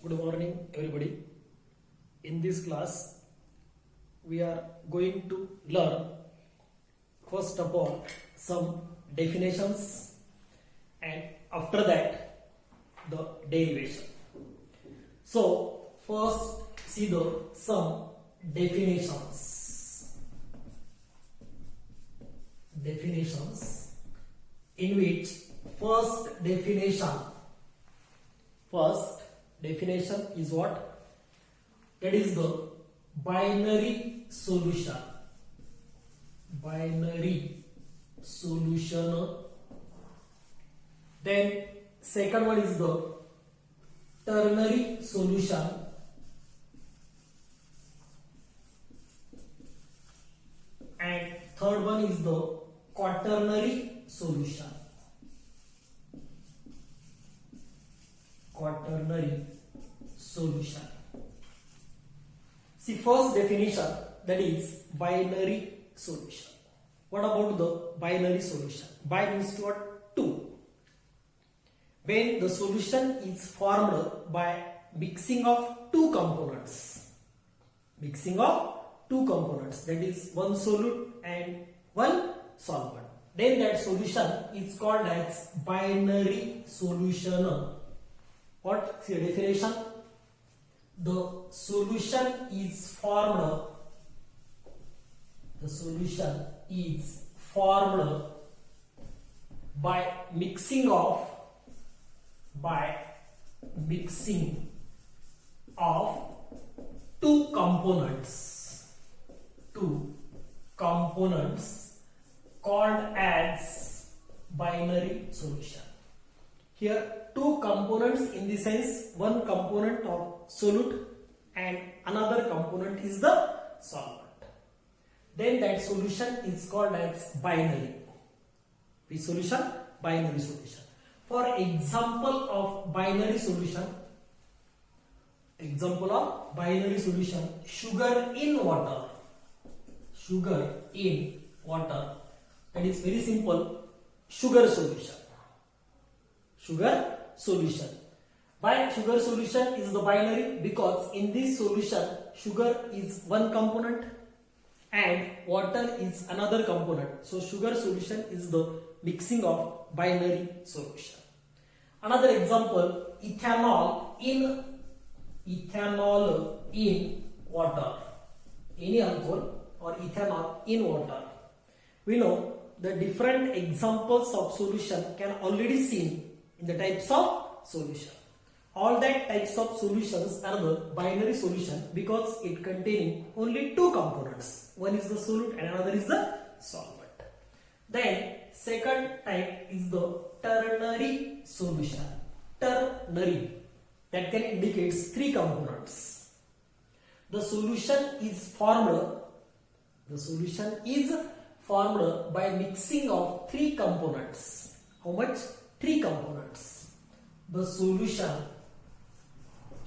Good morning, everybody. In this class, we are going to learn first of all some definitions and after that the derivation. So, first see some definitions. Definitions in which first definition is what? That is the binary solution. Binary solution. Then second one is the ternary solution. And third one is the quaternary solution. Quaternary solution. See, first definition, that is binary solution. What about the binary solution? Bi means to what? Two. When the solution is formed by mixing of two components. Mixing of two components, that is one solute and one solvent. Then that solution is called as binary solution. What? See the definition. The solution is formed. The solution is formed by mixing of two components. Two components called as binary solution. Here two components in the sense one component of solute and another component is the solvent. Then that solution is called as binary. Which solution? Binary solution. For example of binary solution, sugar in water. Sugar in water. That is very simple. Sugar solution. Sugar solution. Why sugar solution is the binary? Because in this solution sugar is one component and water is another component. So sugar solution is the mixing of binary solution. Another example, ethanol in water. Any alcohol or ethanol in water. We know the different examples of solution can already seen in the types of solution. All that types of solutions are the binary solution because it containing only two components. One is the solute and another is the solvent. Then second type is the ternary solution. Ternary, that can indicate three components. The solution is formed by mixing of three components. How much? Three components. The solution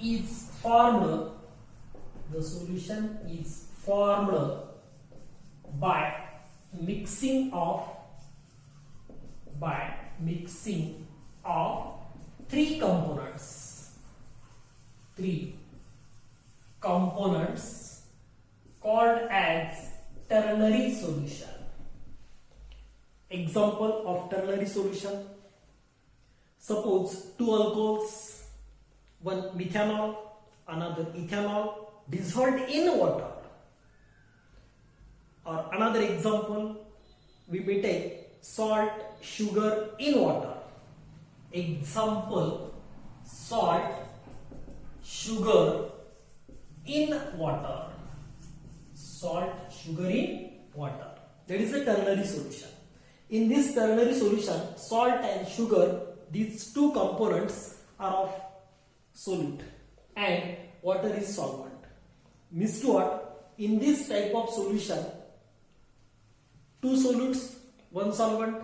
is formed by mixing of three components. Three components called as ternary solution. Example of ternary solution. Suppose two alcohols, one methanol, another ethanol, dissolved in water. Or another example, we may take salt, sugar in water. Example, salt, sugar in water. Salt, sugar in water. That is a ternary solution. In this ternary solution, salt and sugar, these two components are of solute and water is solvent. Means to what? In this type of solution, two solutes, one solvent.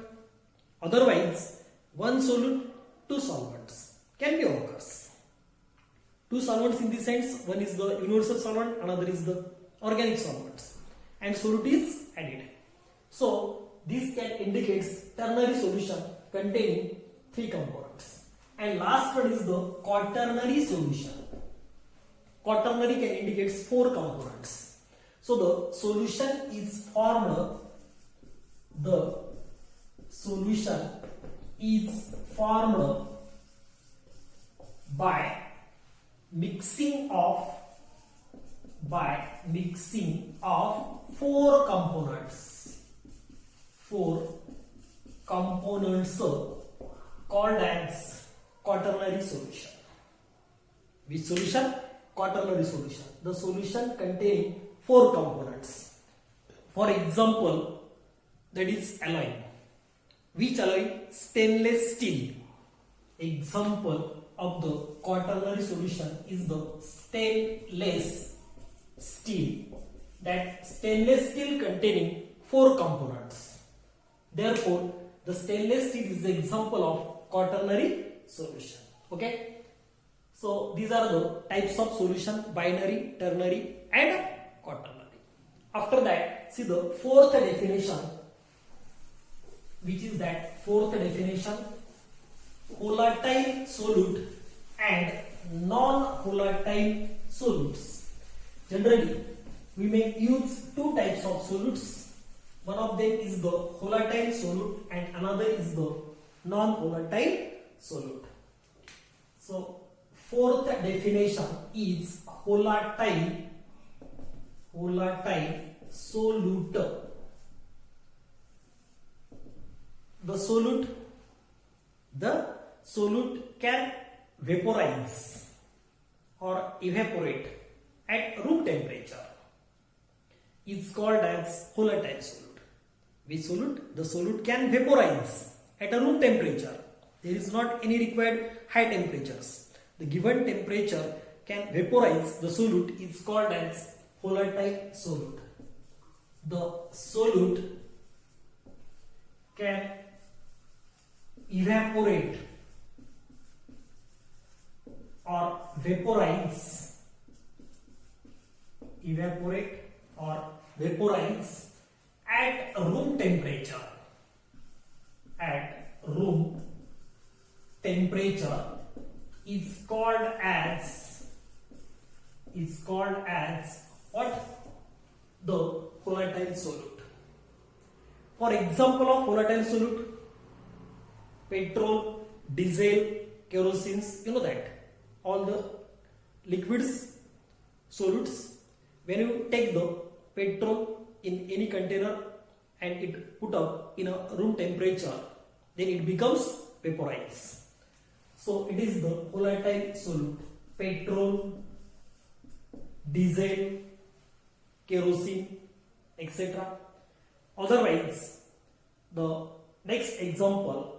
Otherwise, one solute, two solvents can be occurs. Two solvents in the sense, one is the universal solvent, another is the organic solvents, and solute is added. So this can indicate ternary solution containing three components. And last one is the quaternary solution. quaternary can indicate 4 components. So the solution is formed. The solution is formed by mixing of 4 components. 4 components called as quaternary solution. Which solution? Quaternary solution. The solution containing 4 components. For example, that is alloy. Which alloy? Stainless steel. Example of the quaternary solution is the stainless steel. That stainless steel containing 4 components. Therefore, the stainless steel is the example of quaternary solution. Okay. So these are the types of solution: binary, ternary, and quaternary. After that, see the fourth definition, which is that fourth definition: volatile solute and non-volatile solutes. Generally, we may use 2 types of solutes. One of them is the volatile solute and another is the non-volatile solute. So, fourth definition is volatile solute. The solute can vaporize or evaporate at room temperature. It's called as volatile solute. Which solute? The solute can vaporize at a room temperature. There is not any required high temperatures. The given temperature can vaporize the solute is called as volatile solute. The solute can evaporate or vaporize at room temperature. At room temperature is called as what? The volatile solute. For example of volatile solute: petrol, diesel, kerosene. You know that all the liquids, solutes. When you take the petrol in any container and it put up in a room temperature, then it becomes vaporized. So it is the volatile solute: petrol, diesel, kerosene, etc. Otherwise, the next example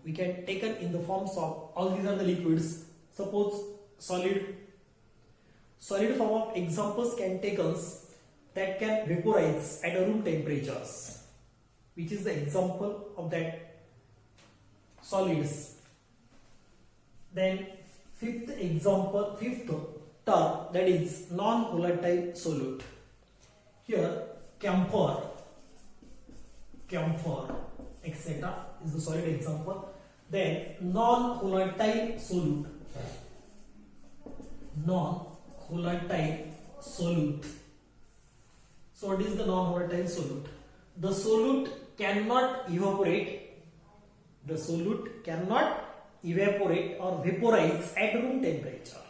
we can take in the forms of all these are the liquids. Suppose solid form of examples can take us that can vaporize at a room temperatures, which is the example of that solids. Then fifth term, that is non-volatile solute. Here camphor, etc. is the solid example. Then non-volatile solute. So what is the non-volatile solute? The solute cannot evaporate or vaporize at room temperature.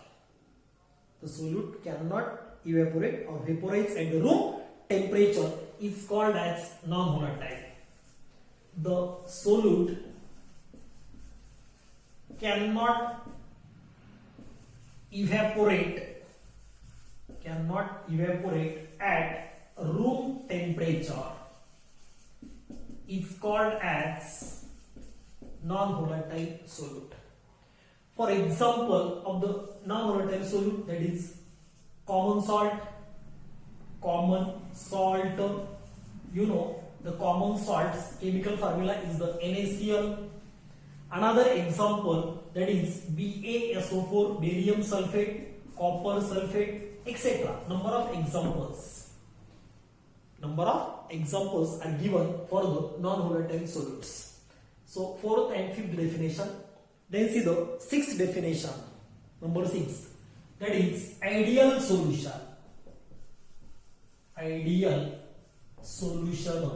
The solute cannot evaporate or vaporize at the room temperature is called as non-volatile. The solute cannot evaporate at room temperature is called as non-volatile solute. For example of the non-volatile solute, that is common salt. You know the common salt's chemical formula is the NaCl. Another example, that is BaSO4, barium sulfate, copper sulfate, etc. Number of examples are given for the non-volatile solutes. So fourth and fifth definition. Then see the sixth definition. Number 6. that is ideal solution. Ideal solution.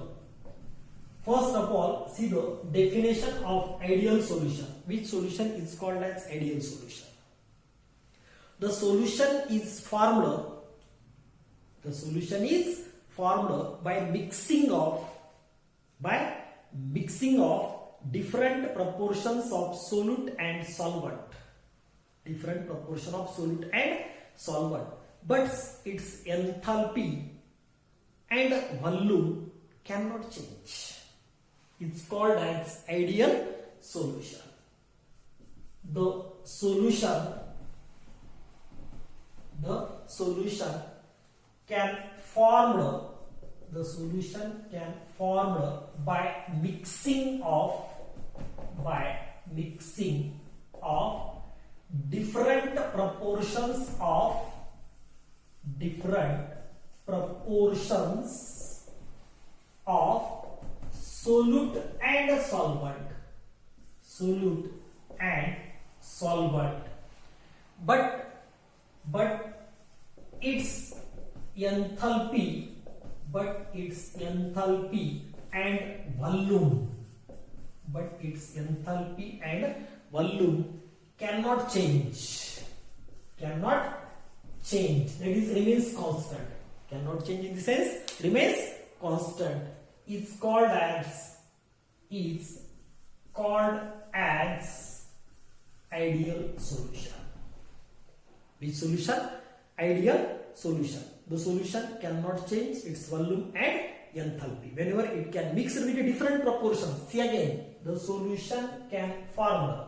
First of all, see the definition of ideal solution. Which solution is called as ideal solution? The solution is formed. The solution is formed by mixing of different proportions of solute and solvent. Different proportion of solute and solvent, but its enthalpy and volume cannot change. It's called as ideal solution. The solution can form by mixing of different proportions of solute and solvent, but its enthalpy and volume cannot change. That is, remains constant. Cannot change in the sense remains constant. It's called as ideal solution. Which solution? Ideal solution. The solution cannot change its volume and enthalpy. Whenever it can mix with different proportions. See again, the solution can form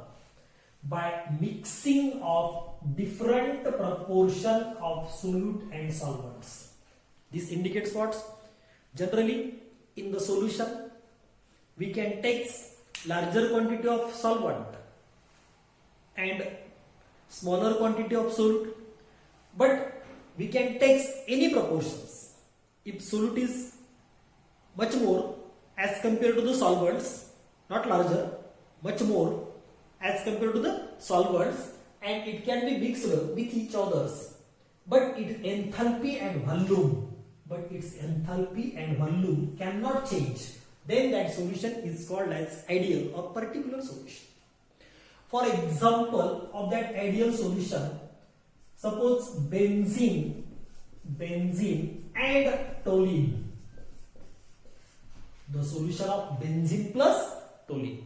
by mixing of different proportion of solute and solvents. This indicates what? Generally, in the solution, we can take larger quantity of solvent and smaller quantity of solute, but we can take any proportions. If solute is much more as compared to the solvents, not larger, much more as compared to the solvents, and it can be mixed with each others, but its enthalpy and volume cannot change, then that solution is called as ideal or particular solution. For example of that ideal solution, suppose benzene and toluene. The solution of benzene plus toluene.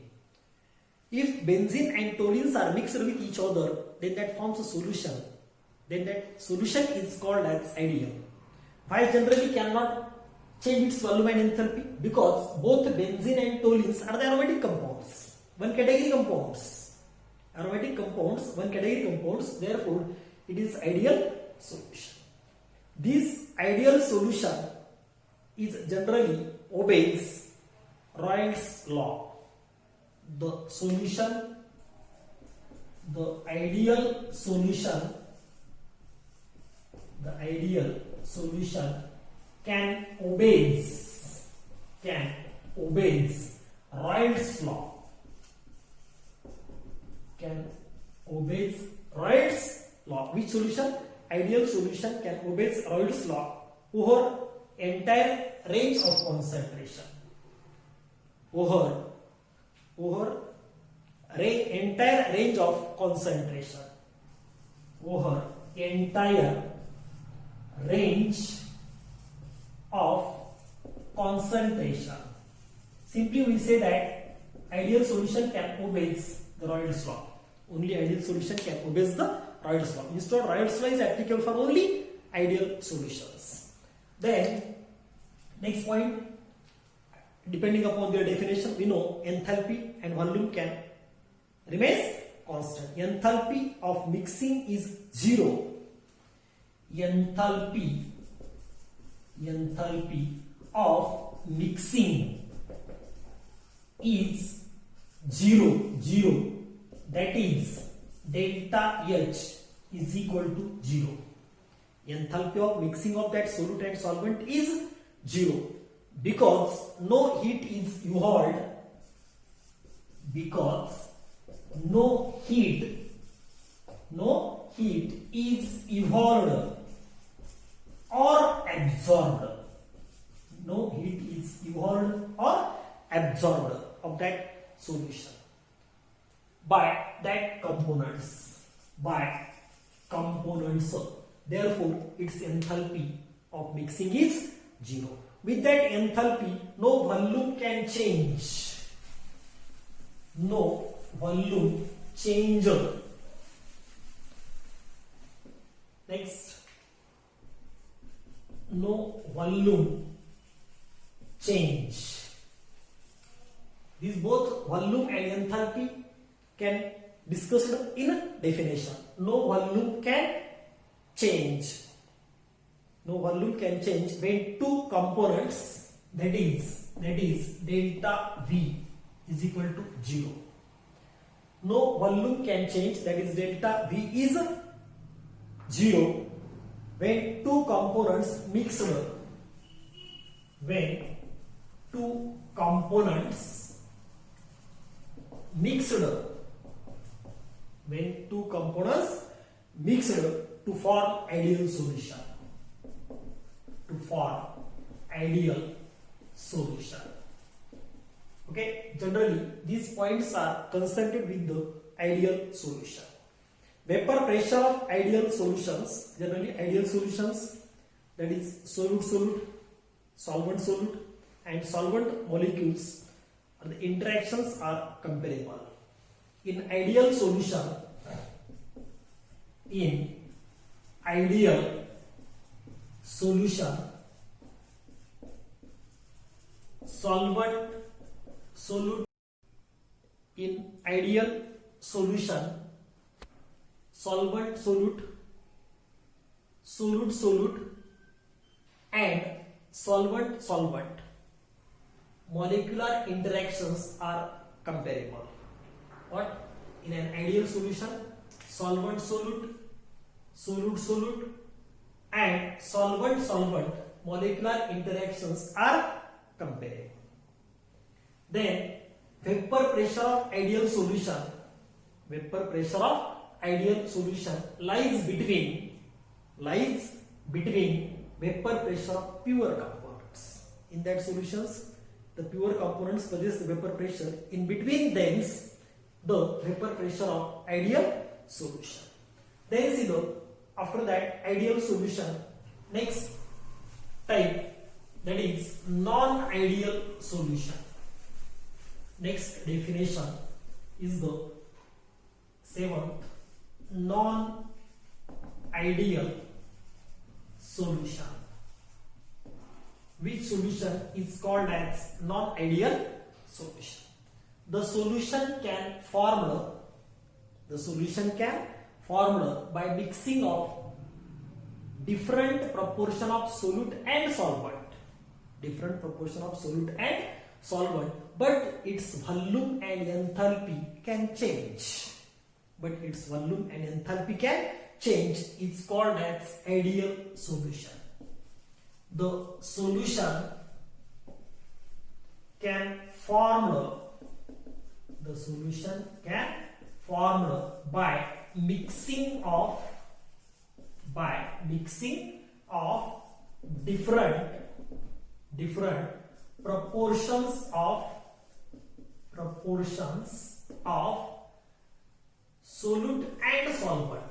If benzene and toluene are mixed with each other, then that forms a solution. Then that solution is called as ideal. Why generally cannot change its volume and enthalpy? Because both benzene and toluene are the aromatic compounds, one category compounds. Aromatic compounds, one category compounds. Therefore, it is ideal solution. This ideal solution is generally obeys Raoult's law. The ideal solution can obeys Raoult's law. Which solution? Ideal solution can obey Raoult's law over entire range of concentration. Entire range of concentration. Entire range of concentration. Simply we say that ideal solution can obey the Raoult's law. Only ideal solution can obey the Raoult's law. Instead, Raoult's law is applicable for only ideal solutions. Then, next point, depending upon their definition, we know enthalpy and volume can remain constant. Enthalpy of mixing is 0. Enthalpy of mixing is 0. That is delta H is equal to 0. Enthalpy of mixing of that solute and solvent is 0 because no heat is evolved. Because no heat heat is evolved or absorbed. No heat is evolved or absorbed of that solution by that components. Therefore, its enthalpy of mixing is 0. With that enthalpy, no volume can change. No volume change. Next, no volume change. These both volume and enthalpy can discussed in definition. No volume can change. No volume can change when two components, that is delta V is equal to 0. No volume can change, that is delta V is 0 when two components mixed. When two components mixed. When two components mixed to form ideal solution. To form ideal solution. Okay, generally these points are concentrated with the ideal solution. Vapor pressure of ideal solutions, generally ideal solutions, that is solute, solvent, and solvent molecules, the interactions are comparable. In ideal solution, solvent solute. In ideal solution, solvent solute, solute and solvent molecular interactions are comparable. What? In an ideal solution, solvent solute, solute and solvent molecular interactions are comparable. Then vapor pressure of ideal solution lies between vapor pressure of pure components. In that solutions, the pure components possess the vapor pressure. In between them, the vapor pressure of ideal solution. Then see after that ideal solution, next type, that is non-ideal solution. Next definition is the 7th, non-ideal solution. Which solution is called as non-ideal solution? The solution can form by mixing of different proportion of solute and solvent, but its volume and enthalpy can change. It's called as ideal solution. The solution can form by mixing of different proportions of solute and solvent,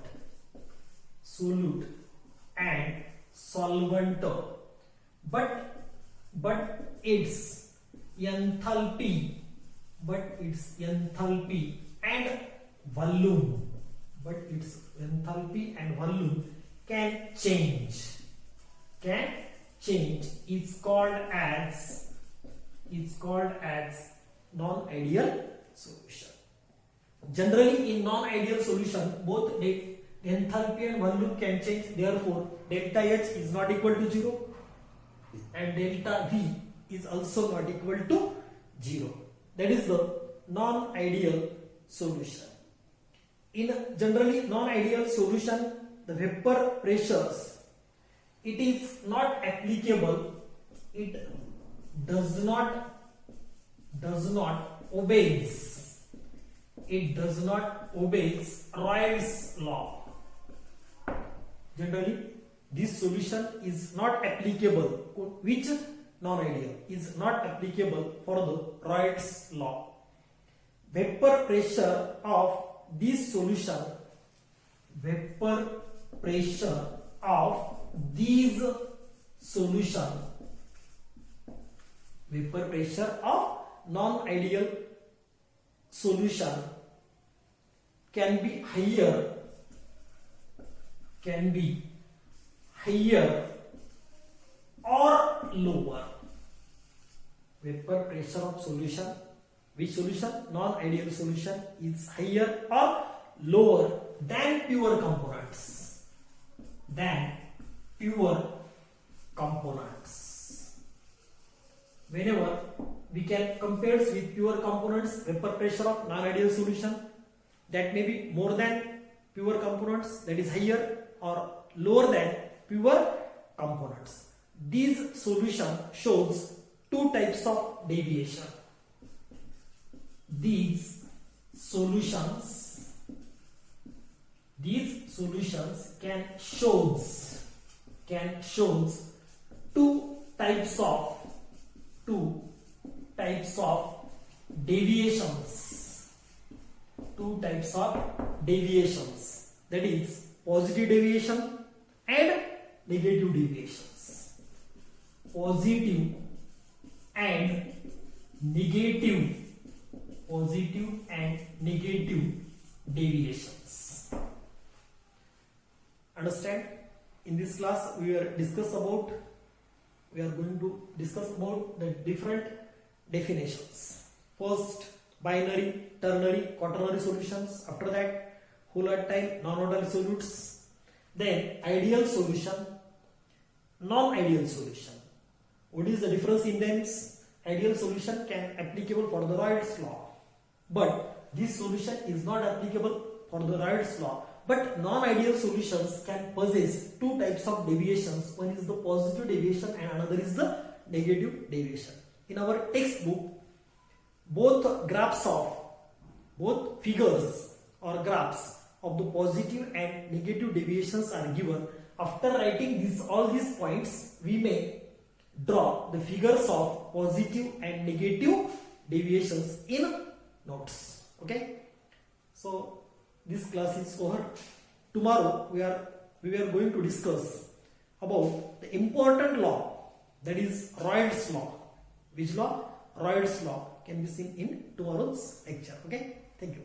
but its enthalpy and volume can change. It's called as non-ideal solution. Generally, in non-ideal solution, both the enthalpy and volume can change. Therefore, delta H is not equal to 0 and delta V is also not equal to 0. That is the non-ideal solution. In generally non-ideal solution, the vapor pressures, it is not applicable. It does not obeys Raoult's law. generally this solution is not applicable. Which non-ideal is not applicable for the Raoult's law? Vapor pressure of this solution, vapor pressure of these solution, vapor pressure of non-ideal solution can be higher or lower. Vapor pressure of solution, which solution? Non-ideal solution is higher or lower than pure components. Whenever we can compare with pure components, vapor pressure of non-ideal solution, that may be more than pure components, that is higher, or lower than pure components. This solution shows two types of deviation. These solutions can shows two types of deviations. That is positive deviation and negative deviations. Positive and negative deviations. Understand? In this class we are going to discuss about the different definitions. First, binary, ternary, quaternary solutions. After that, volatile, non-volatile solutes. Then ideal solution, non-ideal solution. What is the difference in them? Ideal solution can applicable for the Raoult's law, but this solution is not applicable for the Raoult's law. But non-ideal solutions can possess two types of deviations. One is the positive deviation and another is the negative deviation. In our textbook, both figures or graphs of the positive and negative deviations are given. After writing all these points, we may draw the figures of positive and negative deviations in notes. Okay, so this class is over. Tomorrow we are going to discuss about the important law, that is Raoult's law. Which law? Raoult's law can be seen in tomorrow's lecture. Okay, thank you.